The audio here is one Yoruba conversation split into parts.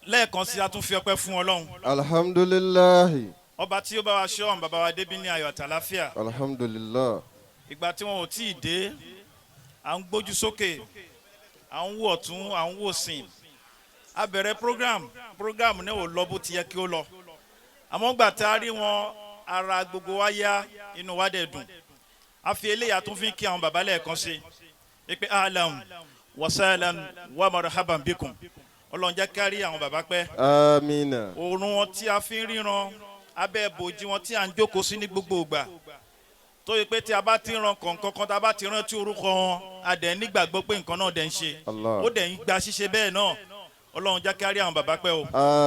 lẹ́ẹ̀kan sí a tún fi ọpẹ́ fún Ọlọ́run. Alhamdulillah. Ọba tí ó bá wa ṣọ́ ọ̀n bàbá wa débí ní ayọ̀ àtàláfíà. Alhamdulillah. Ìgbà tí wọn ò tí ì dé, à ń gbójú sókè, à ń wò ọ̀tún, à ń wò sìn. A bẹ̀rẹ̀ program náà ò lọ bó ti yẹ kí ó lọ. Àmọ́ gbà tá a rí wọn, ara gbogbo wa yá, inú wa dẹ̀ dùn. A fi eléyà tún fi kí àwọn bàbá lẹ́ẹ̀kan ṣe. Pé ahlan wa sahlan wa marhaban bikum. Ọlọ́run jẹ́ kárí àwọn bàbá pẹ́. Amina. Òòrùn wọn tí a fi ń ríran, abẹ́ bòjì wọn tí a ń jókòó sí ní gbogbo ìgbà. Tó yẹ pé tí a bá ti ran kọ̀ọ̀kan kan, tá a bá ti rántí orúkọ wọn, a dẹ̀ nígbàgbọ́ pé nǹkan náà dẹ̀ ń ṣe. Ó dẹ̀ ń gba ṣíṣe bẹ́ẹ̀ náà. Ọlọ́run jẹ́ kárí àwọn bàbá pẹ́ o.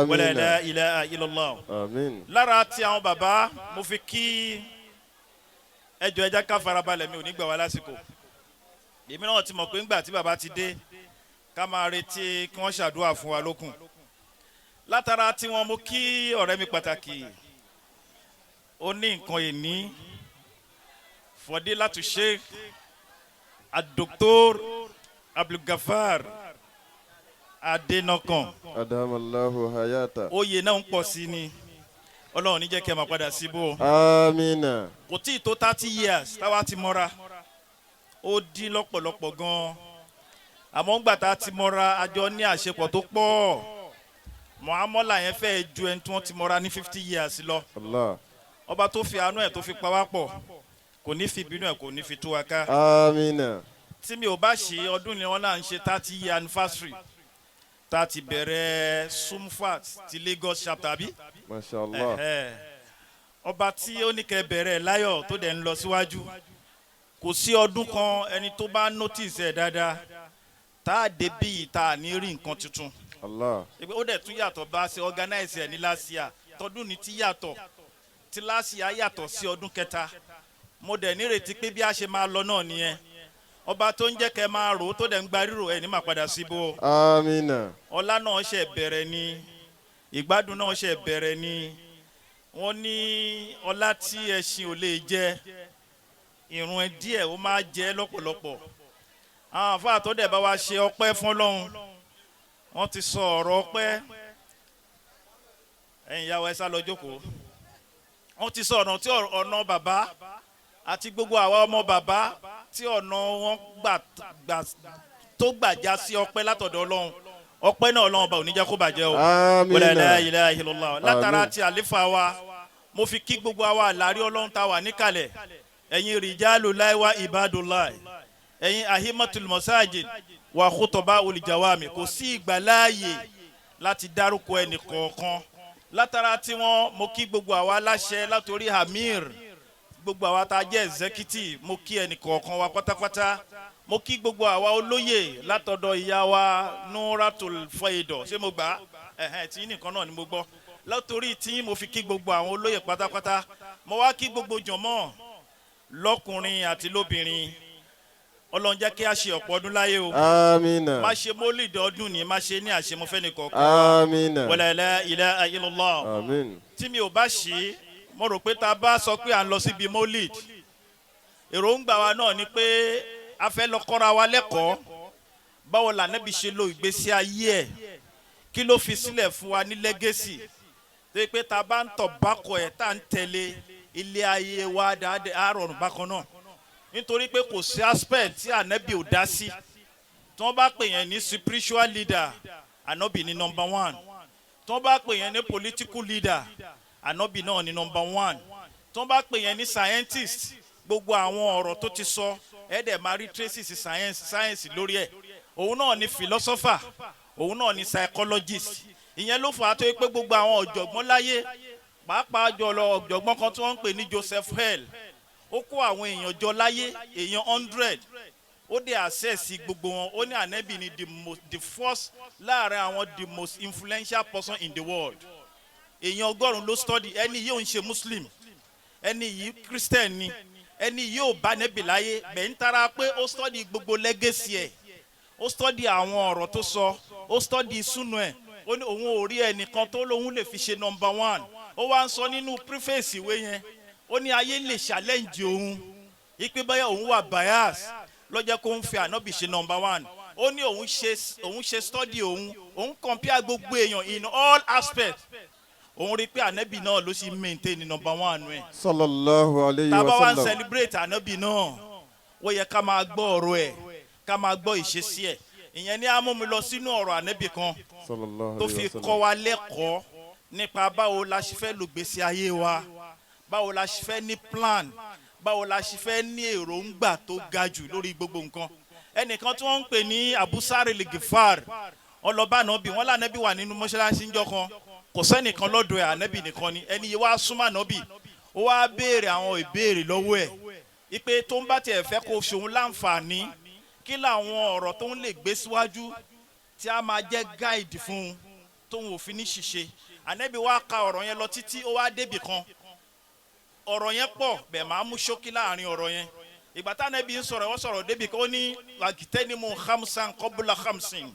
Wala la ilaha illallah. Amin. Lára ti àwọn bàbá, mo fi kí ẹjọ́ ẹja ká farabalẹ̀, mi ò ní gbà wá lásìkò. Èmi náà ti mọ̀ pé ńgbà tí bàbá ti dé, ká máa retí kí wọ́n ṣàdúrà fún wa lókun. Látara tí wọ́n mú kí ọ̀rẹ́ mi pàtàkì ó ní nǹkan ìní Fadilatu Sheikh Dr. Abdulgafar Adenokan. Adamallahu hayata. Oyè náà ń pọ̀ sí ni. Ọlọ́run ní jẹ́ kí ẹ máa padà síbò. Amina. Kò tí ì tó 30 years táwa ti mọ́ra. Ó dí lọ́pọ̀lọpọ̀ gan-an. Àmọ́ ńgbà tá a ti mọ́ra, àjọ ní àṣepọ̀ tó pọ̀. Muhammadu yẹn fẹ́ ju ẹni tí wọ́n ti mọ́ra ní 50 years lọ. Allah. Ọba tó fi àánú ẹ̀ tó fi pa wá pọ̀, kò ní fi bínú ẹ̀ kò ní fi tú wa ká. Amina. Tí mi ò bá ṣe ọdún ni wọ́n náà ń ṣe 30-year anniversary tá a ti bẹ̀rẹ̀ Zumfat ti Lagos chapter bí. Mashallah. Ọba tí ó ní kẹ́ bẹ̀rẹ̀ láyọ̀ tó dẹ̀ ń lọ síwájú. Kò sí ọdún kan ẹni tó bá notice ẹ̀ dáadáa tá a dé bí ìta ní rí nǹkan tuntun. Allah. Ó dẹ̀ tún yàtọ̀ bá a ṣe organize ẹ̀ ní last year. Tọdún ní ti yàtọ̀. Ti last year yàtọ̀ sí ọdún kẹta. Mo dẹ̀ nírètí pé bí a ṣe máa lọ náà nìyẹn. Ọba tó ń jẹ́ kẹ́ máa rò ó tó dẹ̀ ń gba rírò ẹ̀ ní máa padà síbò. Amina. Ọlá náà ṣe bẹ̀rẹ̀ ni. Ìgbádùn náà ṣe bẹ̀rẹ̀ ni. Wọ́n ní ọlá tí ẹṣin ò lè jẹ. Ìrun ẹ díẹ̀ ó máa jẹ lọ́pọ̀lọpọ̀. Àwọn àfáà tó dẹ̀ bá wa ṣe ọpẹ́ fún Ọlọ́run. Wọ́n ti sọ ọ̀rọ̀ ọpẹ́. Ẹ̀yin ìyàwó ẹ sá lọ jókòó. Wọ́n ti sọ ọ̀nà tí ọ̀nà bàbá àti gbogbo àwa ọmọ bàbá tí ọ̀nà wọn tó gbàjá sí ọpẹ́ látọ̀dọ̀ Ọlọ́run. Ọpẹ́ náà Ọlọ́run bá ò ní jẹ́ kó bàjẹ́ o. Amina. La ilaha illallah. Látara ti àlefa wa, mo fi kí gbogbo àwa àlárí Ọlọ́run tá wà níkàlẹ̀. Ẹ̀yin rijalullahi wa ibadullahi. Ẹ̀yin ahimatul masajid wa khutaba ulijawami. Kò sí ìgbàláàyè láti dárúkọ ẹnì kọ̀ọ̀kan. Látara tí wọ́n mo kí gbogbo àwa aláṣẹ látòrí Amir, gbogbo àwa tá a jẹ́ executive, mo kí ẹnì kọ̀ọ̀kan wa pátápátá. Mo kí gbogbo àwa olóyè látọ̀dọ̀ ìyá wa Nuratul Faido. Ṣé mo gbà á? Tí nìkan náà ni mo gbọ́. Látòrí tí mo fi kí gbogbo àwọn olóyè pátápátá. Mo wá kí gbogbo jọ̀mọ́ lọ́kùnrin àti lóbìnrin. Ọlọ́run jẹ́ kí a ṣe ọ̀pọ̀ ọdún láyé o. Amina. Má ṣe Mawlid ọdún ni, má ṣe ní àṣemọ́fẹ́ nìkọ̀ọ̀kan. Amina. Wala la ilaha illallah. Amin. Tí mi ò bá ṣe, mo rò pé tá a bá sọ pé à ń lọ síbi Mawlid, èròǹgbà wa náà ni pé a fẹ́ lọ kọ́ra wa lẹ́kọ̀ọ́. Báwo la Nabi ṣe lo ìgbésí ayé ẹ̀? Kí ló fi sílẹ̀ fún wa ní legacy? Tó yẹ pé tá a bá ń tọ̀ bákọ̀ ẹ̀ tá à ń tẹ̀lé ilé ayé wa dáadáa á rọrùn bákan náà. Nítorí pé kò sí aspect tí Ànábì ò dá sí. Tí wọ́n bá pè yẹn ní spiritual leader, Ànábì ní number 1. Tí wọ́n bá pè yẹn ní political leader, Ànábì náà ní number 1. Tí wọ́n bá pè yẹn ní scientist, gbogbo àwọn ọ̀rọ̀ tó ti sọ ẹ̀ẹ́dẹ̀ máa rí traces science lórí ẹ̀. Òun náà ní philosopher, òun náà ní psychologist. Ìyẹn ló fà á tó yẹ pé gbogbo àwọn ọ̀jọ̀gbọ́n láyé, pàápàá jọlọ ọ̀jọ̀gbọ́n kan tí wọ́n ń pè ní Joseph Hell, ó kó àwọn èèyàn jọ láyé, èèyàn 100. Ó dé access gbogbo wọn. Ó ní Ànábì ní the first láàrin àwọn the most influential person in the world. Èèyàn 100 ló study. Ẹni yìí ò ń ṣe Muslim, ẹni yìí Christian ni, ẹni yìí ò bá Ànábì láyé. Bẹ́ẹ̀ ń tara pé ó study gbogbo legacy ẹ̀, ó study àwọn ọ̀rọ̀ tó sọ, ó study súnú ẹ̀. Ó ní òun ò rí ẹnìkan tó lóun lè fi ṣe number 1. Ó wá ń sọ nínú preface ìwé yẹn. Ó ní ayé lè challenge òun. Ipe báyà òun wà bias lọ́jọ́ kó ń fi Ànábì ṣe number 1. ó ní òun ṣe study òun compare gbogbo èèyàn in all aspects òun rí pé ànábì náà ló sì maintain number one ẹ̀. sallallahu alayhi tá a wa bá wá ń sallam. celebrate ànábì náà ó yẹ ká máa gbọ́ ọ̀rọ̀ ẹ̀ ká máa gbọ́ ìṣesí ẹ̀. ìyẹn ní á mú mi lọ sínú ọ̀rọ̀ ànábì kan sallallahu tó alayhi fi wa kọ́ sallam. wa lẹ́kọ̀ọ́ nípa báwo la ṣe fẹ́ lògbèsè ayé wa, báwo la ṣe fẹ́ ní plan, báwo la ṣe fẹ́ ní èròǹgbà tó ga jù lórí gbogbo nǹkan. ẹnìkan tí wọ́n ń pè ní abusari ligifar ọlọ́ba ànábì wọn lànàbì wà nínú mọ́ṣáláṣí ńjọ́ kan kò sẹ́nìkan lọ́dọ̀ ẹ̀ ànábì nìkan ni ẹni yìí wá súnmọ́ ànábì ó wá béèrè àwọn ìbéèrè lọ́wọ́ ẹ̀ ipe tó ń bá tiẹ̀ fẹ́ kó ṣòun láǹfààní kí làwọn ọ̀rọ̀ tó ń lè gbé síwájú tí a máa jẹ́ gáìdì fún un tóun ò fi ní ṣìṣe. ànábì wá ka ọ̀rọ̀ yẹn lọ títí ó wá débì kan ọ̀rọ̀ yẹn pọ̀ bẹ́ẹ̀ máa mú ṣókí láàrin ọ̀rọ̀ yẹn. ìgbà tá ànábì ń sọ̀rọ̀ wọ́n sọ̀rọ̀ débì kan ó ní wàgìtẹ́nimu khamsan qabla khamsin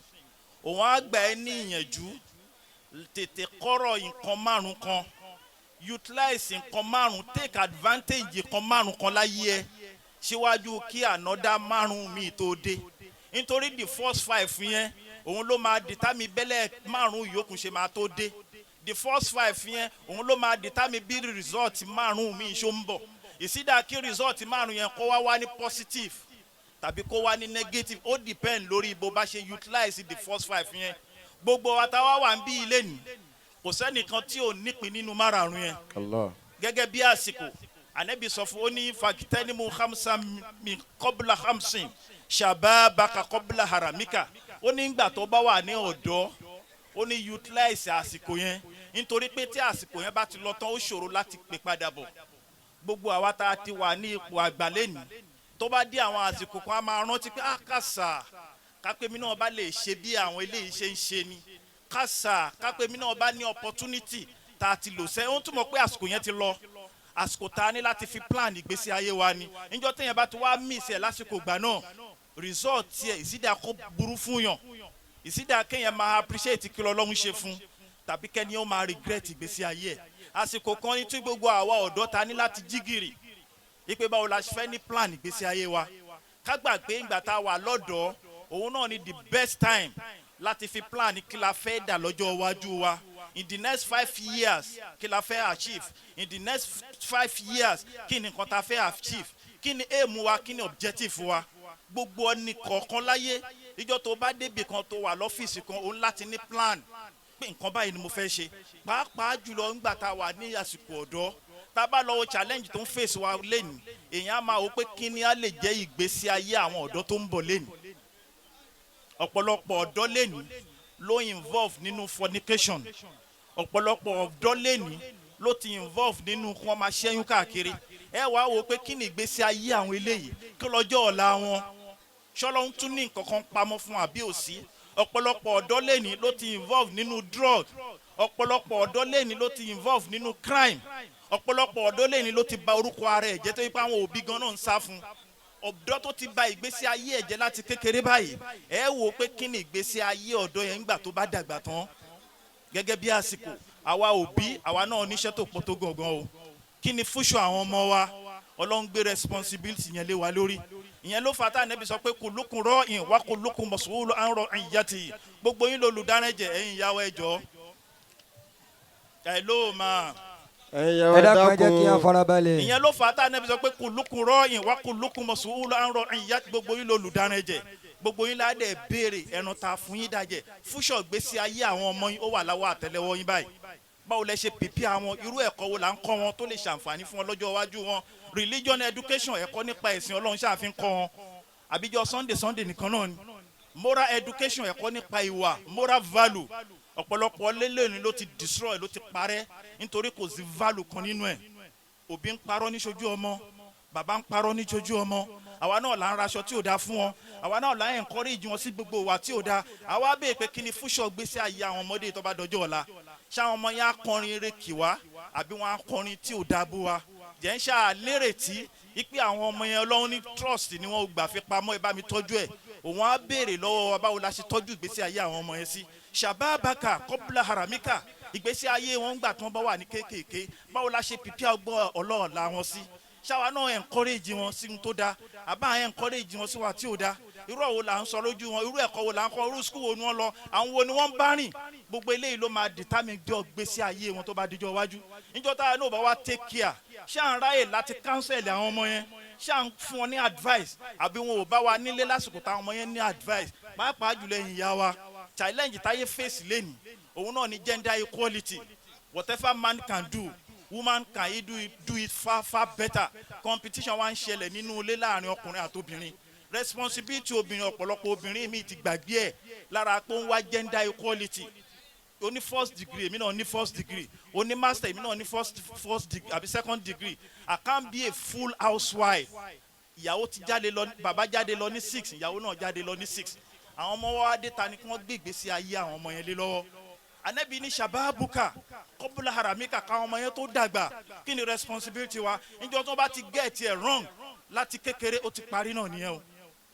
òun á gbà ẹ́ ní ìyànjú tètè kọ́rọ̀ nǹkan márùn kan utilize nǹkan márùn take advantage nǹkan márùn kan láyé ẹ síwájú kí ànọ́dá márùn míì tó dé nítorí the first 5 yẹn òun ló máa determine bẹ́lẹ̀ márùn yòókù ṣe máa tó dé the first 5 yẹn òun ló máa determine bí result márùn míì ṣó ń bọ̀ ìsídà kí result márùn yẹn kó wá ní positive tàbí kó wá ní negative ó depend lórí bó bá ṣe utilize the first 5 yẹn. gbogbo wa tá wá wà ń bí ilé ní kò sẹ́nìkan tí ò nípìn nínú márààrún yẹn. Allah. gẹ́gẹ́ bí àsìkò ànábì sọ fún ó ní fagitẹ́nimu hamsa min qabla hamsin shababaka qabla haramika ó ní ìgbà tó bá wà ní ọ̀dọ́ ó ní utilize àsìkò yẹn nítorí pé tí àsìkò yẹn bá ti lọ tán ó ṣòro láti pè padà bọ̀. gbogbo àwa tá a ti wà ní ipò àgbà lẹ́nu tó bá dé àwọn àsìkò kan a máa rántí pé kàṣà kápẹ́mi náà bá lè ṣe bí àwọn eléyìí ṣe ń ṣe ni kàṣà kápẹ́mi náà bá ní opportunity tá a ti lò sẹ́ ó túmọ̀ pé àsìkò yẹn ti lọ àsìkò tá a ní láti fi plan ìgbésí ayé wa ni níjọ́ téèyàn bá ti wá miss ẹ̀ lásìkò ìgbà náà result tiẹ̀ ìsídà kó burú fún yàn ìsídà kéèyàn máa appreciate kí lọ́lọ́run ṣe fún tàbí kẹ́ni ó máa regret ìgbésí ayé ẹ̀. àsìkò kan ní tí gbogbo àwa ọ̀dọ́ ta ní láti jí gìrì ipe báwo la ṣe fẹ́ ní plan ìgbésí ayé wa ká gbà pé ìgbà tá a wà lọ́dọ̀ òun náà ni the best time láti fi plan kí la fẹ́ dà lọ́jọ́ iwájú wa in the next 5 years kí la fẹ́ achieve in the next 5 years kí ni nǹkan ta fẹ́ achieve kí ni aim wa kí ni objective wa. gbogbo ẹni kọ̀ọ̀kan láyé ìjọ tó bá débì kan tó wà lọ́fíìsì kan òun láti ní plan pé nǹkan báyìí ni mo fẹ́ ṣe pàápàá jùlọ ńgbà tá a wà ní àsìkò ọ̀dọ́ tá a bá lọ wo challenge tó ń face wa lẹ́nu èèyàn á máa wò pé kí ni á lè jẹ́ ìgbésí ayé àwọn ọ̀dọ́ tó ń bọ̀ lẹ́nu. ọ̀pọ̀lọpọ̀ ọ̀dọ́ lẹ́nu ló involve nínú fornication ọ̀pọ̀lọpọ̀ ọ̀dọ́ lẹ́nu ló ti involve nínú kí wọ́n máa ṣẹ́yún káàkiri ẹ wá wò pé kí ni ìgbésí ayé àwọn eléyìí kí lọ́jọ́ ọ̀la wọn ṣọlọ́run tún ní nǹkan kan pamọ́ fún àbí òsì. ọ̀pọ̀lọpọ̀ ọ̀dọ́ lẹ́ni ló ti involve nínú drug ọ̀pọ̀lọpọ̀ ọ̀dọ́ lẹ́ni ló ti involve nínú crime ọ̀pọ̀lọpọ̀ ọ̀dọ́ lẹ́ni ló ti ba orúkọ ara ẹ̀ jẹ́ tó yẹ pé àwọn òbí gan náà ń sá fún. ọ̀dọ́ tó ti ba ìgbésí ayé ẹ̀ jẹ́ láti kékeré báyìí ẹ wò pé kí ni ìgbésí ayé ọ̀dọ́ yẹn ńgbà tó bá dàgbà tán. gẹ́gẹ́ bí àsìkò àwa òbí àwa náà níṣẹ́ tó pọ̀ tó gangan o kí ni fúnṣọ àwọn ọmọ wa Ọlọ́run gbé responsibility yẹn lé wa lórí. ìyẹn ló fà tá Ànábì sọ pé kullukum ra'in wa kullukum mas'ulun an ra'iyyatihi gbogbo yín lolùdárẹ́jẹ̀ ẹ̀yin ìyàwó ẹ̀jọ́ ẹ̀ ló máa. ẹ dákun ẹ jẹ́ kí a farabalẹ̀. ìyẹn ló fà tá Ànábì sọ pé kullukum ra'in wa kullukum mas'ulun an ra'iyyatihi gbogbo yín lolùdárẹ́jẹ̀ gbogbo yín ládẹ̀ béèrè ẹnu ta fún yín dájẹ́ fúnṣọ̀ gbésí ayé àwọn ọmọ yín ó wà láwọ́ àtẹ́lẹwọ́ yín báyìí. báwo lẹ ṣe pèpè àwọn irú ẹ̀kọ́ wo là ń kọ́ wọn tó lè ṣàǹfààní fún wọn lọ́jọ́ iwájú wọn. religion education ẹ̀kọ́ nípa ẹ̀sìn Ọlọ́run ṣàfihàn kọ́ wọn àbíjọ Sunday nìkan náà ni. moral education ẹ̀kọ́ nípa ìwà moral value ọ̀pọ̀lọpọ̀ lélẹ́ni ló ti destroy ló ti parẹ́ nítorí kò sí value kan nínú ẹ̀. òbí ń parọ́ níṣojú ọmọ bàbá ń parọ́ níṣojú ọmọ àwa náà là ń raṣọ tí ò dáa fún wọn àwa náà là ń encourage wọn sí gbogbo wa tí ò dáa àwa bèè pé kí ni fúnṣọ gbèsè ayé àwọn ọmọdé tó bá dọjọ́ ọ̀la ṣáwọn ọmọ yẹn á kọrin eré kì wá àbí wọn á kọrin tí ò dáa bó wa jẹ́ ń ṣáà lérètí ipe àwọn ọmọ yẹn Ọlọ́run ní trust ni wọ́n gbà fi pamọ́ ẹ bá mi tọ́jú ẹ̀ òun á béèrè lọ́wọ́ wa báwo la ṣe tọ́jú ìgbésí ayé àwọn ọmọ yẹn sí shababaka qabla haramika ìgbésí ayé wọn gbà tí wọ́n bá wà ní kéékèèké báwo la ṣe pípí ọgbọ́n ọlọ́ọ̀la wọn sí ṣáwa náà encourage wọn sí ohun tó dáa àbá encourage wọn sí wa tí ò dáa irú ọ̀wọ́ là ń sọ lójú wọn, irú ẹ̀kọ́ wo là ń kọ́, irú skul wo ni wọ́n lọ, àwọn wo ni wọ́n ń bá rìn. Gbogbo eléyìí ló máa determine jọ gbèsè ayé wọn tó bá dijọ́ iwájú. Níjọ́ táwa náà bá wá take care, ṣáà ń ráyè láti counsel àwọn ọmọ yẹn, ṣáà ń fún wọn ní advice, àbí wọn ò bá wa nílé lásìkò táwọn ọmọ yẹn ní advice. Pàápàá jùlọ ẹ̀yin ìyá wa, challenge táyé face lẹ́nìí òun náà ni gender equality. Whatever man can do, woman can do it far better. Competition wa ń ṣẹlẹ̀ nínú ilé láàrin ọkùnrin àti obìnrin. Responsibility obìnrin, ọ̀pọ̀lọpọ̀ obìnrin mi ti gbàgbé ẹ̀ lára pé ń wá gender equality. Ó ní first degree, èmi náà ní first degree. Ó ní master, èmi náà ní first degree àbí second degree. I can't be a full housewife. Ìyàwó ti jáde lọ, bàbá jáde lọ ní 6, ìyàwó náà jáde lọ ní 6. Àwọn ọmọ wa dé ta ni kí wọ́n gbé ìgbésí ayé àwọn ọmọ yẹn lé lọ́wọ́. Ànábì ní shababuka qabla haramika, káwọn ọmọ yẹn tó dàgbà. Kí ni responsibility wa? Níjọ́ tó bá ti get it wrong láti kékeré ó ti parí náà nìyẹn o.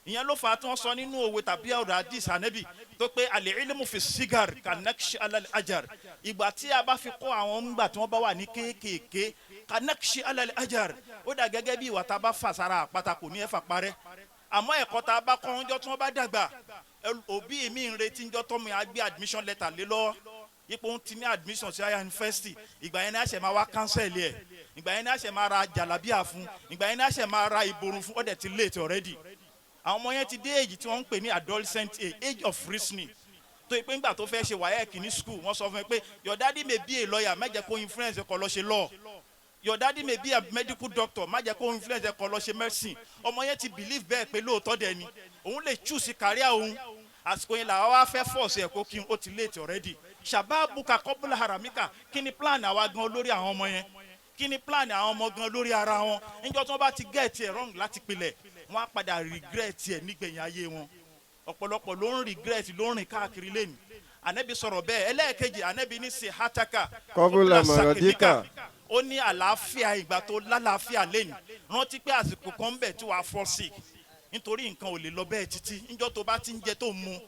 Ìyẹn ló fà á tí wọ́n sọ nínú òwe tàbí ọ̀rọ̀ hadith Ànábì tó pé al-ilmu fi sigar kanakshi alal ajar. Ìgbà tí a bá fi kọ́ àwọn ńgbà tí wọ́n bá wà ní kéékèèké kanakshi alal ajar, ó dà gẹ́gẹ́ bí ìwà tá a bá fà sára àpáta kò ní ẹ̀ fà parẹ́. Àmọ́ ẹ̀kọ́ tá a bá kọ́ ọjọ́ tí wọ́n bá dàgbà, òbí mi ń retí ńjọ́ tó mi á gbé admission letter lé lọ́wọ́. Ipò ń ti ní admission sí higher university, ìgbà yẹn ní àṣẹ máa wá cancel ẹ̀, ìgbà yẹn ní àṣẹ máa ra jàlábíà fún, ìgbà yẹn ní àṣẹ máa ra ìborùn fún, ó dẹ̀ ti late already. Àwọn ọmọ yẹn ti dé age tí wọ́n ń pè ní adolescent age of reasoning. tó yẹ pé ńgbà tó fẹ́ ṣe WAEC ní school wọ́n sọ fún mi pé your daddy may be a lawyer má jẹ́ kó influence ẹ kó lọ ṣe law, your daddy may be a medical doctor má jẹ́ kó influence ẹ kó lọ ṣe medicine. Ọmọ yẹn ti believe bẹ́ẹ̀ pé lóòótọ́ dẹ̀ ni òun lè choose career òun, àsìkò yẹn làwọn wá fẹ́ force ẹ̀ kó kí n ó ti late already. Shababuka qabla haramika, kí ni plan àwa gan lórí àwọn ọmọ yẹn, kí ni plan àwọn ọmọ gan lórí ara wọn. Níjọ́ tí wọ́n bá ti get it wrong láti pilẹ̀ wọ́n á padà regret ẹ̀ nígbẹ̀yìn ayé wọn. Ọ̀pọ̀lọpọ̀ ló ń regret, ló ń rìn káàkiri lẹ́nu. Ànábì sọ̀rọ̀ bẹ́ẹ̀. Ẹlẹ́ẹ̀kejì Ànábì ní sihataka qabla maradika, ó ní àlàáfíà ìgbà tó lálàáfíà lẹ́nu. Rántí pé àsìkò kan ń bẹ tí wàá fall sick nítorí nǹkan ò lè lọ bẹ́ẹ̀ títí. Níjọ́ tó bá ti ń jẹ tó mu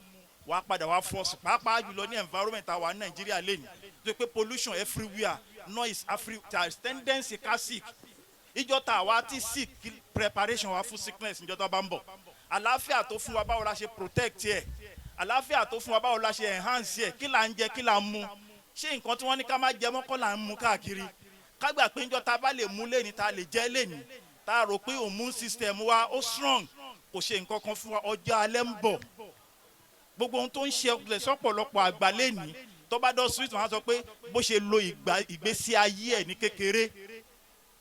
wàá padà wàá fall sick, pàápàá jùlọ ní environment àwa ní Nàìjíríà lẹ́nu tó pé pollution everywhere, noise everywhere, tendency ká sick. Ìjọ́ tá àwa ti sick, preparation wa fún sickness níjọ́ tó bá ń bọ̀. Àlàáfíà tó fún wa báwo la ṣe protect ẹ̀, àlàáfíà tó fún wa báwo la ṣe enhance ẹ̀, kí là ń jẹ kí là ń mu. Ṣé nǹkan tí wọ́n ní ká má jẹ mọ́ kọ́ là ń mu káàkiri? Ká gbà pé níjọ́ tá bá lè mú lẹ́ni tá lè jẹ́ lẹ́ni, tá rò pé immune system wa ó strong, kò ṣe nǹkan kan fún wa, ọjọ́ alẹ́ ń bọ̀. Gbogbo ohun tó ń ṣe ọ̀pọ̀lọpọ̀ sọ́pọ̀lọpọ̀ àgbà lẹ́ni tó bá dọ́ sweet wọn á sọ pé bó ṣe lo ìgbésí ayé ẹ̀ ní kékeré,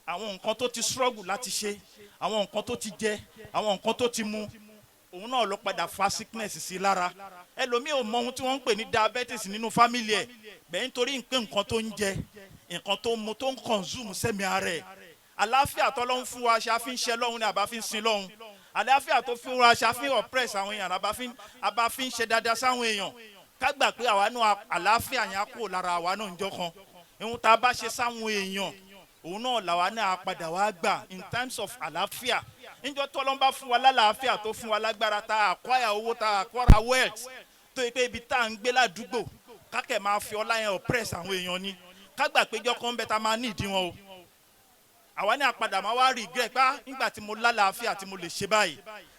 àwọn nǹkan tó ti struggle láti ṣe, àwọn nǹkan tó ti jẹ, àwọn nǹkan tó ti mu, òun náà ló padà fa sickness sí lára. Ẹlòmíì ò mọ ohun tí wọ́n ń pè ní diabetes nínú family ẹ̀, bẹ́ẹ̀ nítorí nǹkan tó ń jẹ, nǹkan tó ń mu, tó ń consume sẹ́mi ara ẹ̀. Àlàáfíà tó lọ́hún fún wa ṣe àfi ń ṣe lọ́hún ni àbá fi ń sin lọ́hún. Àlàáfíà tó fún wa ṣe àfi ń oppress àwọn èèyàn àbá fi ń ṣe dáadáa sáwọn èèyàn. Ká gbà pé àwa náà àlàáfíà yẹn á kúrò lára àwa náà níjọ́ kan. Ohun tá a bá ṣe sáwọn èèyàn òun náà làwa náà padà wá gbà in terms of àlàáfíà. Níjọ́ tó Ọlọ́run bá fún wa lálàáfíà tó fún wa lágbára, tá acquire owó, tá acquire wealth, tó yẹ pé ibi tá à ń gbé ládùúgbò kákẹ́ máa fi ọlá yẹn oppress àwọn èèyàn ni. Ká gbà pé ìjọ́ kan ń bẹ tá máa ní ìdí wọn o. Àwa ní àpadà máa wá regret pé nígbà tí mo lálàáfíà tí mo lè ṣe báyìí,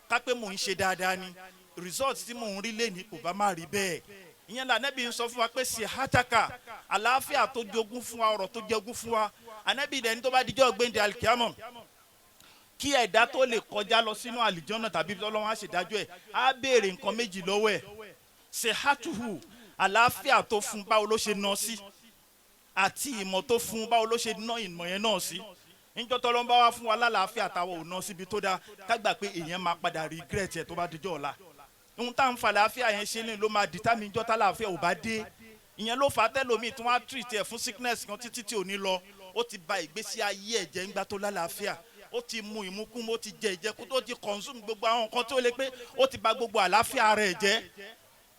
ká pé mò ń ṣe dáadáa ni result tí mò ń rí lé ní kò bá má rí bẹ́ẹ̀. Ìyẹn là Ànábì ń sọ fún wa pé sihataka, àlàáfíà tó jogún fún wa, ọ̀rọ̀ tó jogún fún wa. Ànábì dẹni tó bá dijọ́ gbéǹde alikiyamọ kí ẹ̀dá tó lè kọjá lọ sínú àlìjọ́nà tàbí Ọlọ́run á ṣèdájọ́ ẹ̀, á béèrè nǹkan méjì lọ́wọ́ ẹ̀. Sihatuhu, àlàáfíà tó fún báwo ló ṣe ná sí, àti ìmọ̀ tó fún báwo ló ṣe ná ìmọ̀ yẹn náà sí. Níjọ́ tó Ọlọ́run bá wá fún wa lálàáfíà táwọn ò ná síbi tó dáa, ká gbà pé èèyàn máa padà regret ẹ̀ tó bá dijọ́ ọ̀la. Ohun tá à ń fa àlàáfíà yẹn ṣe ní ló máa determine níjọ́ tá àlàáfíà ò bá dé. Ìyẹn ló fà á tẹ́lòmíì tí wọ́n á treat ẹ̀ fún sickness kan títí tí ò ní lọ. Ó ti ba ìgbésí ayé ẹ̀ jẹ́ ńgbà tó lálàáfíà, ó ti mu ìmukúmu, ó ti jẹ ìjẹkú, tó ti consume gbogbo àwọn nǹkan tó lè pé ó ti ba gbogbo àlàáfíà rẹ̀ jẹ́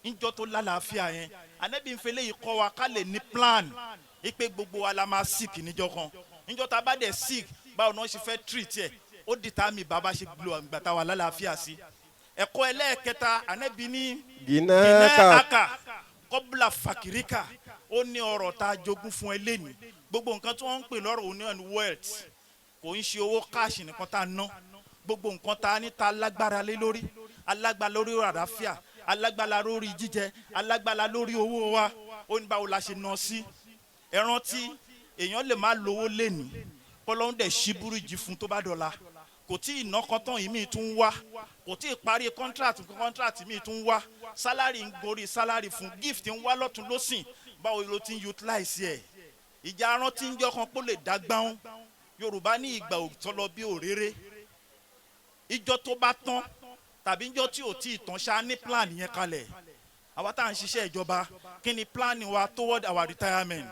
níjọ́ tó lálàáfíà yẹn. Ànábì ń fẹlẹ́ yìí kọ́ wa ká lè ní plan ipe gbogbo wa la máa sick níjọ́ kan. Níjọ́ tá a bá dẹ̀ sick báwo ni wọ́n ṣe fẹ́ treat ẹ̀, ó determine bàbá ṣe lo àgbà tá a wà lálàáfíà sí. Ẹ̀kọ́ ẹlẹ́ẹ̀kẹta Ànábì ní ginaka qabla fakirika, ó ní ọrọ̀ tá a jogún fún ẹ lẹ́nu. Gbogbo nǹkan tí wọ́n ń pè lọ́rọ̀ òun náà ni wealth, kò ń ṣe owó cash nìkan tá a ná. Gbogbo nǹkan tá a ní tá a lágbára lé lórí, alágbára lórí àlàáfíà, alágbára lórí jíjẹ, alágbára lórí owó wa. Ó ní báwo la ṣe ná sí. Ẹ rántí èèyàn lè má lówó lénìí kọ́lọ́hún dẹ̀ ṣí búrújì fún tó bá dọ̀la. Kò tí ì ná kan tán ìmí tún wá, kò tí ì parí contract ìmí tún wá, salary ń gorí salary fún, gift ń wá lọ́tún lọ́sìn. Báwo ló ti ń utilize ẹ̀? Ìjà arántí ń jọ́ kan pé ó lè dá gbáhùn. Yorùbá ní ìgbà òtọ́ lọ bí òréré. Ìjọ tó bá tán tàbí ìjọ tí ò tí ì tán ṣá ní plan yẹn kalẹ̀. Àwa tá à ń ṣiṣẹ́ ìjọba, kí ni plan wa toward our retirement?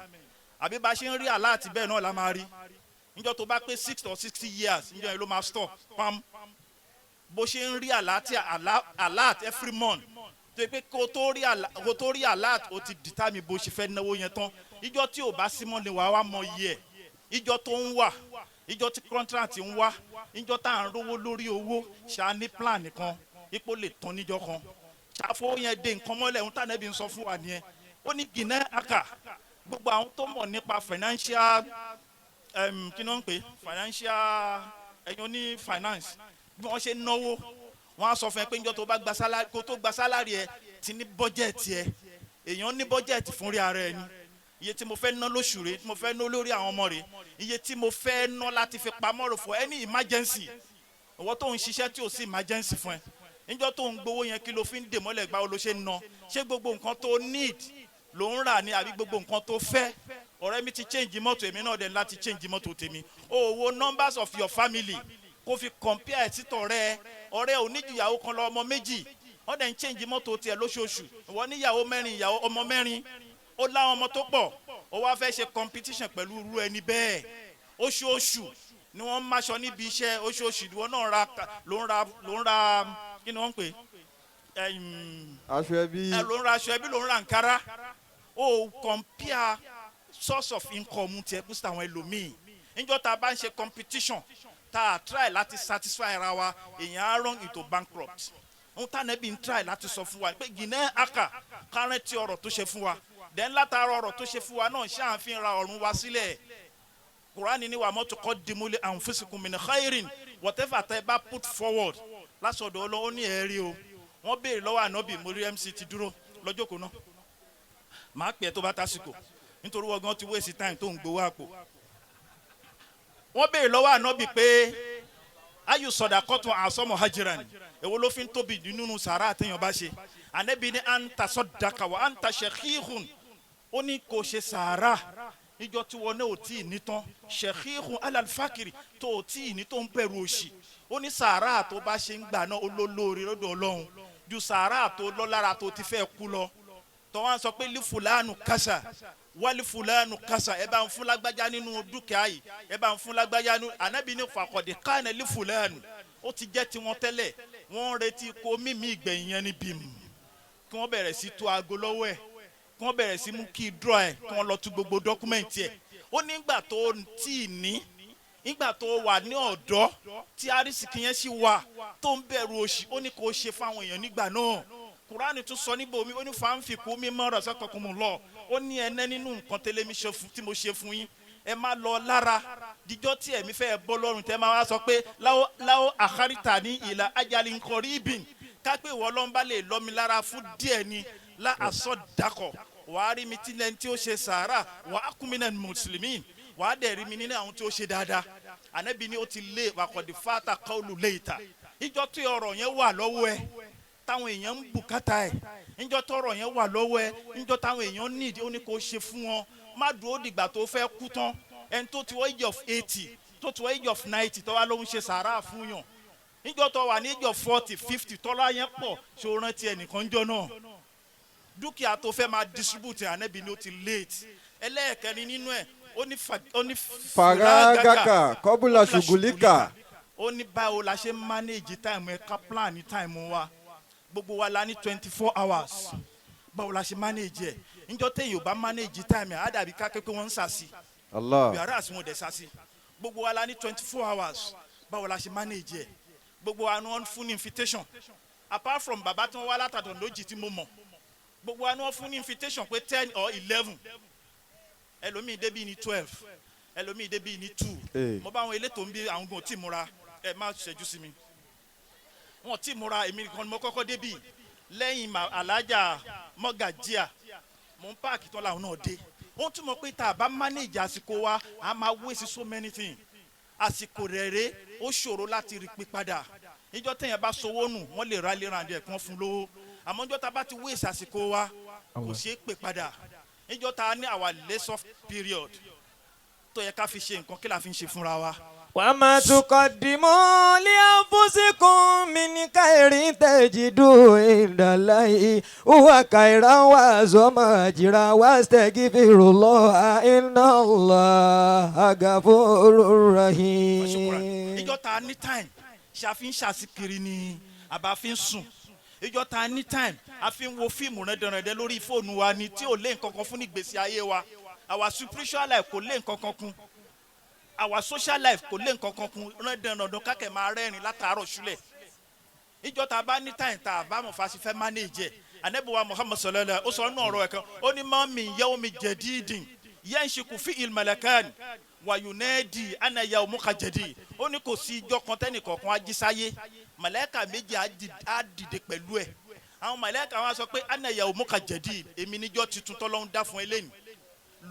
Àbí bá ṣe ń rí alert bẹ́ẹ̀ náà la máa rí. Ìjọ tó bá pé 60 or 60 years, ìjọ yẹn ló máa stop. Pam. Bó ṣe ń rí alert every month. Tó yẹ pé kó tó rí alert ó ti determine bó ṣe fẹ́ náwó yẹn tán. Ìjọ tí ò bá sí mọ́ ni wàá wá mọ iye ẹ̀. Ìjọ tó ń wà, ìjọ tí contract ń wá, ìjọ tá à ń rówó lórí owó, ṣá ní plan nìkan, ipò lè tán níjọ kan. Ṣàfó yẹn dé nǹkan mọ́lẹ̀, ohun tánẹ́bí ń sọ fún wa nìyẹn. Ó ní gìnà àkà, gbogbo àwọn tó mọ̀ nípa financial kí ni wọ́n ń pè financial ẹ̀yàn ní finance, bí wọ́n ṣe náwó, wọ́n á sọ fún ẹ pé ìjọ tó bá gba salary, kó tó gba salary ẹ ti ní budget ẹ. Èèyàn ní budget fún rí ara ẹ ni. Iye tí mo fẹ́ ná lóṣù rẹ̀, tí mo fẹ́ ná lórí àwọn ọmọ rẹ̀, iye tí mo fẹ́ ná láti fi pamọ́ rò for any emergency. Ìwọ tó ń ṣiṣẹ́ tí ò sí emergency fún ẹ, níjọ́ tó ń gbowó yẹn kí ló fi ń dè mọ́lẹ̀ gbáwo ló ṣe ń ná? Ṣé gbogbo nǹkan tó need ló ń rà ní àbí gbogbo nǹkan tó fẹ́? Ọ̀rẹ́ mi ti change mọ́tò, èmi náà dẹ̀ láti change mọ́tò tèmi. O wo numbers of your family kó fi compare títọ̀ rẹ. Ọ̀rẹ́ ò ní ju ìyàwó kan lọ, ọmọ méjì, wọ́n dẹ̀ ń change mọ́tò tiẹ̀ lóṣooṣù. Ìwọ níyàwó mẹ́rin, ìyàwó ọmọ mẹ́rin, ó láwọn ọmọ tó pọ̀, ó wá fẹ́ ṣe competition pẹ̀lú irú ẹni bẹ́ẹ̀. Oṣooṣù ni wọ́n ń máṣọ níbi iṣẹ́, oṣooṣù ìwọ náà ló ń ra kí ni wọ́n ń pè aṣọ ẹbí, ló ń ra aṣọ ẹbí, ló ń ra nkárá. Ó compare source of income tiẹ̀ kú sí àwọn ẹlòmíì. Níjọ́ tá a bá ń ṣe competition tá a try láti satisfy ara wa, èèyàn á run into bankrupt. Ohun tá nẹ́bí ń try láti sọ fún wa pé gìnà àkà kárẹ́ntì ọ̀rọ̀ tó ṣe fún wa. Then látara ọ̀rọ̀ tó ṣe fún wa náà ṣáà fi ń ra ọ̀run wa sílẹ̀. Kùránì ní wa ma tuqaddimu li anfusikum min khairin, whatever tẹ́ bá put forward lásọ̀dọ̀ Ọlọ́run ní ẹ̀rí o. Wọ́n béèrè lọ́wọ́ ànábì, mo rí MC ti dúró lọ́jọ́ kò náà. Màá pè é tó bá tásìkò nítorí wọ́n gan ti waste time tó ń gbowó àpò. Wọ́n béèrè lọ́wọ́ ànábì pé ayu sadaqatu asamu hajran, èwo ló fi ń tóbi nínú sàrà àtẹ̀yàn bá ṣe. Ànábì ní anta saddaqa wa anta shakhihun. Ó ní kò ṣe sàrà ìjọ tí wọn náà ò tí ì ní tán, shakhihun alal fakiri, tó ò tí ì ní tó ń bẹ̀rù òṣì. Ó ní sàrà tó bá ṣe ń gbà náà olólórí lọ́dọ̀ Ọlọ́run ju sàrà tó lọ́lára tó ti fẹ́ kú lọ. Tó wọ́n sọ pé lífùlánù kásà wálé fúlànù kásà, ẹ bá ń fún lágbájá nínú dúkìá yìí, ẹ bá ń fún lágbájá nínú. Ànábì ní fàkọ̀dé káàní lífùlánù, ó ti jẹ́ tiwọn tẹ́lẹ̀, wọ́n ń retí kó mímí ìgbẹ̀yìn yẹn ní bímù, kí wọ́n bẹ̀rẹ̀ sí tú aago lọ́wọ́ ẹ̀, kí wọ́n bẹ̀rẹ̀ sí mú kí draw ẹ̀, kí wọ́n lọ tú gbogbo dọ́kúmẹ̀ntì ẹ̀. Ó ní ìgbà tó tí ì ní, ìgbà tó wà ní ọ̀dọ́ tí arísìkí yẹn sì wà tó ń bẹ̀rù òṣì, ó ní kó ṣe fáwọn èèyàn nígbà náà. Kùránì tún sọ níbo mi, ó ní fàǹfìkú mímọ́ razaqakumullah, ó ní ẹnẹ́ nínú nǹkan tẹ́lẹ̀ mi tí mo ṣe fún yín, ẹ má lọ lára díjọ́ tí ẹ̀mí fẹ́ bọ́ lọ́rùn tẹ́ máa wá sọ pé láwọ́ àkárìtà ní ìlà ajalin qaribin, ká pé ìwọ Ọlọ́run bá lè lọ́ mi lára fún díẹ̀ ni lá àsọ dàkọ̀, wàá rí mi tí lẹ́ni tí ó ṣe sàárà, wàá kún mi náà mùsùlùmí, wàá dẹ̀ rí mi nínú àwọn tí ó ṣe dáadáa. Ànábì ní ó ti lé wàkọ̀dì fata qawlu layta, ìjọ tí ọ̀rọ̀ yẹn wà lọ́wọ́ ẹ táwọn èèyàn ń bùkátà ẹ̀, níjọ́ tọ́rọ̀ yẹn wà lọ́wọ́ ẹ, níjọ́ táwọn èèyàn nídìí, ó ní kó ṣe fún wọn. Má dúró dìgbà tó fẹ́ kú tán. Ẹni tó ti wọ age of 80 tó ti wọ age of 90 tó wá ló ń ṣe sàárà fún yàn. Níjọ́ tó wà ní age of 40 50 tọ́lá yẹn pọ̀, ṣé o rántí ẹnìkan jọ náà? Dúkìá tó fẹ́ máa distribute, Ànábì ní ó ti late. Ẹlẹ́ẹ̀kẹrin nínú ẹ̀, ó ní faragaka kọ́bùlà ṣùgùlíkà. Ó ní báwo la ṣe manage time ẹ̀ ká plan ní time wa. Gbogbo wa la ní 24 hours. Báwo la ṣe manage ẹ̀? Níjọ́ téèyàn ò bá manage time ẹ̀, á dàbí ká kékeré wọn ń sàsí. Allah. Bí ara àsìwọ̀n dẹ̀ sàsí. Gbogbo wa la ní 24 hours. Báwo la ṣe manage ẹ̀? Gbogbo wa ni wọ́n fún ní invitation. Apart from bàbá tí wọ́n wá látàdọ̀ lójì tí mo mọ̀. Gbogbo wa ni wọ́n fún ní invitation pé 10 or 11. Ẹlòmíì débí ní 12. Ẹlòmíì débí ní 2. Mo bá àwọn elétò ń bí àwọn gan tí múra. Ẹ má ṣẹ́jú sí mi. wọn ti múra èmi nìkan mo kọ́kọ́ débì lẹ́yìn alájà mọ́gàjíà mò ń páàkì tán làwọn náà dé wọ́n túmọ̀ pé tá a bá manage àsìkò wa a máa waste so many things àsìkò rere ó ṣòro láti rí pé padà níjọ́ téèyàn bá sowó nù wọ́n lè ra lérandì ẹ̀ kán fún lówó àmọ́ níjọ́ tá a bá ti waste àsìkò wa kò ṣeé pè padà níjọ́ tá a ní our less of period tó yẹ ká fi ṣe nǹkan kí la fi ń ṣe fúnra wa. وما تقدموا لأنفسكم من خير تجدوه عند الله هو خيرا وأعظم أجرا واستغفروا الله إن الله غفور رحيم. ìjọ ta ní time ṣàfi ń ṣàṣìkiri ni àbá fi ń sùn ìjọ ta ní time a fi ń wo fíìmù rẹ̀dẹ̀rẹ̀dẹ̀ lórí fóònù wa ni tí ò lé nǹkan kan fún ìgbésí ayé wa our spiritual life kò lé nǹkan kan kún our social life kò lé nǹkan kan kun rẹ́ndẹ̀rẹ̀dẹ̀ kákẹ́ máa rẹ́rìn látàárọ̀ ṣúlẹ̀ ìjọ tá a bá ní táyìn tá a bá mọ̀ fásitì fẹ́ manage Ànábì wa Muhammad sallallahu ó sọ nínú ọ̀rọ̀ ẹ̀ kan ó ní ma min yawmin jadidin yanshiku fihi al-malakan wa yunadi ana yawmuka jadid ó ní kò sí ìjọ kan tẹ́nìkọ̀ọ̀kan ajísáyé màláíkà méjì á dìde pẹ̀lú ẹ̀ àwọn màláíkà wọn sọ pé ana yawmuka jadid èmi níjọ́ tuntun tọ́lọ́run dá fún eléyìí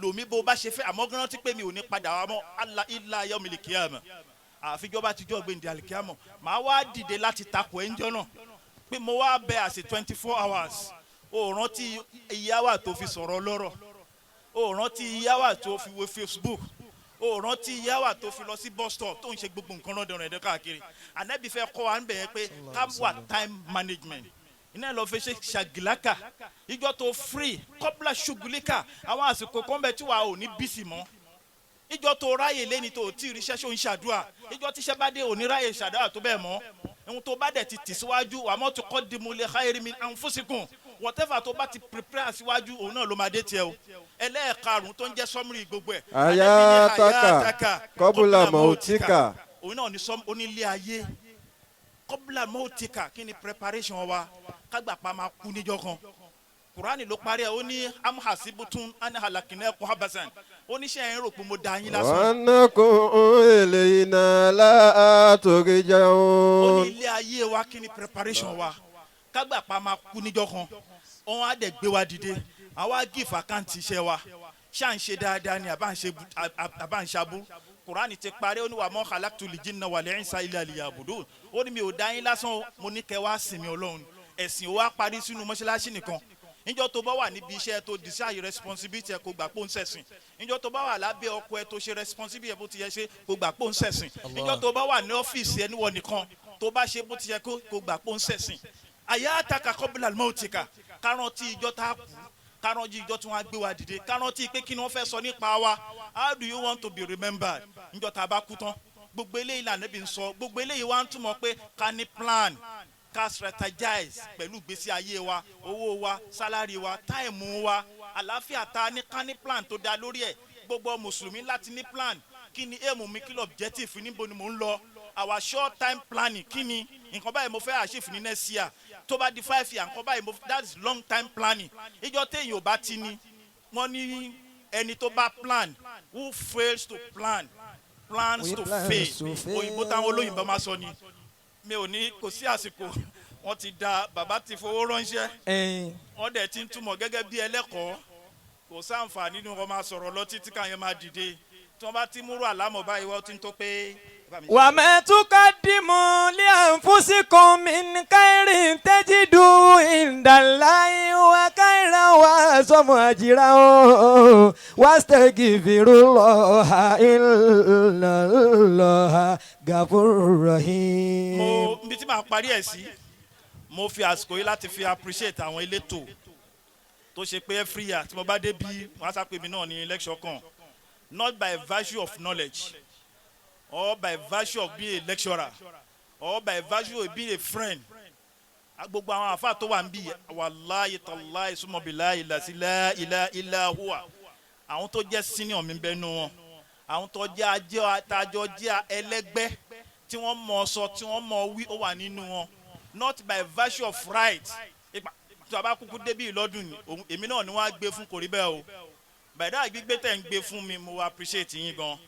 lomi bó bá ṣe fẹ́ àmọ́ gán tí pé mi ò ní padà wá mọ́ Allah illa yawmil qiyamah àfijọba tíjọ́ gbẹ̀ǹdẹ̀ alikiyama màá wá dìde láti takò ẹ̀ńjọ́ náà pé mo wá bẹ àṣẹ 24 hours ó rántí ìyáwá tó fi sọ̀rọ̀ lọ́rọ̀ ó rántí ìyáwá tó fi wo Facebook ó rántí ìyáwá tó fi lọ sí bus stop tó ń ṣe gbogbo nǹkan lọ́dọ̀ rẹ̀ káàkiri Ànábì fẹ́ kọ́ wa ń bẹ̀ yẹn pé ká wà time management iná lọ fẹ́ ṣe ṣàgìlákà ìjọ tó free kọ́bùlà ṣùgùlíkà àwọn àsìkò kan bẹ tí wàá ò ní bísí mọ́ ìjọ tó ráyè lẹ́ni tó tí ìríṣẹ́ ṣó ń ṣàdúrà ìjọ tíṣẹ́ bá dé òní ráyè ṣàdúrà tó bẹ́ẹ̀ mọ́ ohun tó bá dẹ̀ ti tì síwájú wà mọ́ tó kọ́ dimu lè khayri min anfusikum whatever tó bá ti prepare síwájú òun náà ló máa dé tiẹ̀ o ẹlẹ́ẹ̀karùn-ún tó ń jẹ́ sọ́mùrì gbogbo ẹ̀ ayataka kọ́bùlà mautika òun náà onílé ayé kọ́bùlà mautika kí ni preparation wa kágbà pa máa kú níjọ́ kan Kùránì ló parí ẹ̀ ó ní amhasibutun ani halakinakum habasan ó ní ṣé ẹ̀ ń rò pé mo dá yín lásán. wanakum ilayna la turja'un. ó ní ilé ayé wa kí ni preparation wa kágbà pa máa kú níjọ́ kan òun á dẹ̀ gbé wa dìde àwa give account iṣẹ́ wa ṣá ń ṣe dáadáa ni àbá ń ṣabú Kùránì ti parí ó ní wa ma khalaqtul jinna wal insa illa liya'budun ó ní mi ò dá yín lásán mo ní kẹ́ wá sìn mí Ọlọ́run ẹ̀sìn wa parí sínú mọ́ṣáláṣí nìkan níjọ́ tó bá wà níbi iṣẹ́ tó decide responsibility ẹ kó gbà pé ó ń ṣẹ̀sìn níjọ́ tó bá wà lábẹ́ ọkọ ẹ tó ṣe responsibility ẹ bó ti yẹ ṣe kó gbà pé ó ń ṣẹ̀sìn níjọ́ tó bá wà ní ọ́fíìsì ẹ níwọ̀ nìkan tó bá ṣe bó ti yẹ kó gbà pé ó ń ṣẹ̀sìn ayataka qabla al-mautika kárántí ìjọ́ tá a kú kárántí ìjọ́ tí wọ́n á gbé wa dìde kárántí pé kí ni wọ́n fẹ́ sọ nípa wa how do you want to be remembered níjọ́ tá a bá kú tán gbogbo eléyìí lànà bí n sọ gbogbo eléyìí wá ń túmọ̀ pé ká ní plan ká strategize pẹ̀lú ìgbésí ayé wa owó wa sálárì wa táìmù wa àlàáfíà ta ní ká ní plan tó dá lórí ẹ̀ gbogbo mùsùlùmí láti ní plan kí ni aim mi kí lọ objective níbo ni mò ń lọ our short time planning kí ni nǹkan báyìí mo fẹ́ achieve ní next year tó bá di 5 years nǹkan báyìí that is long time planning ìjọ téèyàn ò bá ti ní wọ́n ní ẹni tó bá plan who fails to plan plans to fail òyìnbó táwọn olóyìnbó máa sọ ni mi ò ní kò sí àsìkò wọ́n ti da bàbá ti fowó ránṣẹ́ wọ́n dẹ̀ ti ń túmọ̀ gẹ́gẹ́ bí ẹlẹ́kọ̀ọ́ kò sáǹfà nínú wọn máa sọ̀rọ̀ lọ títí káyọ̀ máa dìde tí wọ́n bá ti múrò àlámọ̀ báyìí wọ́n ti ń tó pé. وما تقدموا لأنفسكم من خير تجدوه عند الله وخيرا وأعظم أجرا واستغفروا الله إن الله غفور رحيم. mo bí tí màá parí ẹ̀ sí mo fi àsìkò yìí láti fi appreciate àwọn elétò tó ṣe pé every year tí mo bá dé bí wọ́n á sá pé mi náà ní lecture kan not by virtue of knowledge or by virtue of being a lecturer or by virtue of being a friend gbogbo àwọn àfáà tó wà ń bí wàláyé tàláyé súnmọ́bìláyé la ilaha huwa àwọn tó jẹ́ senior mi bẹ́ẹ̀ nù wọn àwọn tó jẹ́ àtàjọ jẹ́ ẹlẹ́gbẹ́ tí wọ́n mọ̀ sọ tí wọ́n mọ̀ wí ó wà nínú wọn not by virtue of right tí a bá kúkú débí lọ́dún ni èmi náà ni wọ́n á gbé fún kò rí bẹ́ẹ̀ o bàdá gbígbé tẹ̀ ń gbé fún mi mo appreciate yín gan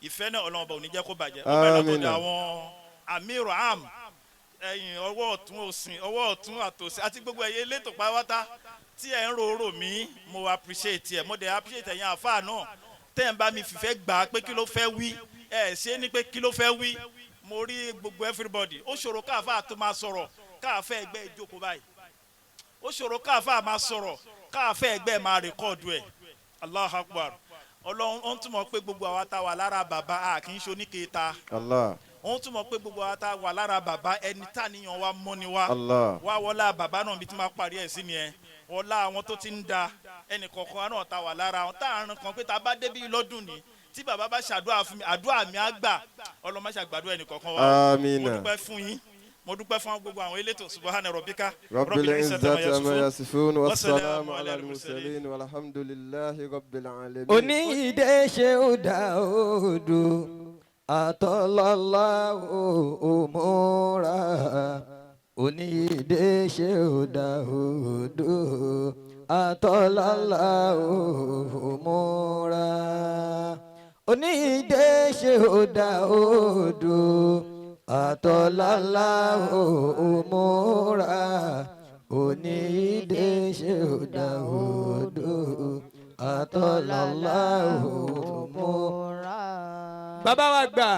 ìfẹ́ náà Ọlọ́run bá ò ní jẹ́ kó bàjẹ́ ó bẹ̀rẹ̀ tó di àwọn amiru am ẹ̀yin ọwọ́ ọ̀tún òsìn ọwọ́ ọ̀tún àtòsí àti gbogbo ẹ̀yẹ elétò pátá tí ẹ̀ ń rorò mí mo appreciate ẹ̀ mo dẹ̀ appreciate ẹ̀yin àfáà náà tẹ́ ẹ̀ ń bá mi fìfẹ́ gbà á pé kí ló fẹ́ wí ẹ̀ ṣe é ní pé kí ló fẹ́ wí mo rí gbogbo everybody ó ṣòro káàfáà tó máa sọ̀rọ̀ káàfẹ́ ẹgbẹ́ ìjókòó báyìí ó ṣòro káàfáà máa sọ̀rọ̀ káàfẹ́ ẹgbẹ́ máa rẹ̀kọ́ọ̀dù ẹ̀ Allahu Akbar ọlọ́run ó ń túmọ̀ pé gbogbo àwa tá wà lára bàbá a kì í ṣe oníkèéta Allah. ó ń túmọ̀ pé gbogbo àwa tá wà lára bàbá ẹni tá níyàn wa mọ́ ni wá Allah. wá wọlá bàbá náà bí tí máa parí ẹ̀ sí ni ẹ wọlá àwọn tó ti ń da ẹnì kọ̀ọ̀kan náà tá wà lára àwọn tá àrùn kan pé tá a bá débí lọ́dún ni tí bàbá bá ṣàdúrà fún mi àdúrà mi á gbà ọlọ́mọ ṣàgbàdo ẹnì kọ̀ọ̀kan wa Amina. mo dúpẹ́ fún yín mo dúpẹ́ fún gbogbo àwọn elétò subahana rabbika rabbil izzati amma yasifun wassalamu ala al-mursalin walhamdulillahi rabbil alamin. Oniyide Sheikh Daud atọ́lọ́lá òmùra Oniyide Sheikh Daud atọ́lọ́lá òmùra Oniyide Sheikh Daud atọ́lọ́lá òmùra Oniyide Sheikh Daud atọ́lọ́lá òmùra. Bàbá wa gbà.